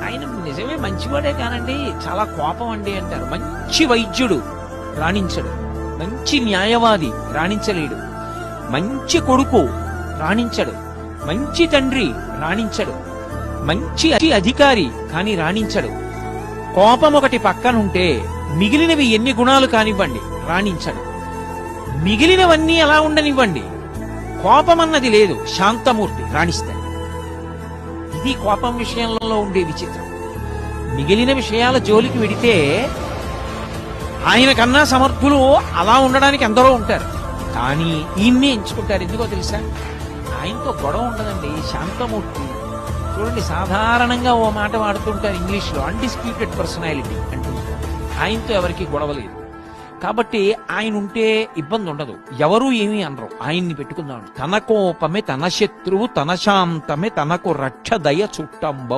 ఆయన నిజమే మంచివాడే కానండి, చాలా కోపం అండి అంటారు. మంచి వైద్యుడు రాణించడు, మంచి న్యాయవాది రాణించలేడు, మంచి కొడుకు రాణించడు, మంచి తండ్రి రాణించడు, మంచి అధికారి కానీ రాణించడు. కోపం ఒకటి పక్కనుంటే మిగిలినవి ఎన్ని గుణాలు కానివ్వండి రాణించడు. మిగిలినవన్నీ ఎలా ఉండనివ్వండి, కోపం అన్నది లేదు, శాంతమూర్తి రాణిస్తాడు. ఇది కోపం విషయంలో ఉండే విచిత్రం. మిగిలిన విషయాల జోలికి వెడితే ఆయన కన్నా సమర్థులు అలా ఉండడానికి ఎందరో ఉంటారు, కానీ ఈయన్నే ఎంచుకుంటారు. ఎందుకో తెలుసా? ఆయనతో గొడవ ఉండదండి, శాంతమూర్తి. చూడండి, సాధారణంగా ఓ మాట వాడుతుంటారు ఇంగ్లీష్లో, అన్డిస్ప్యూటెడ్ పర్సనాలిటీ అంటుంటారు. ఆయనతో ఎవరికి గొడవ లేదు కాబట్టి ఆయన ఉంటే ఇబ్బంది ఉండదు, ఎవరూ ఏమీ అనరు. ఆయన్ని పెట్టుకుందాం. తన కోపమే తన శత్రువు, తన శాంతమే తనకు రక్ష దయ చుట్టంబ.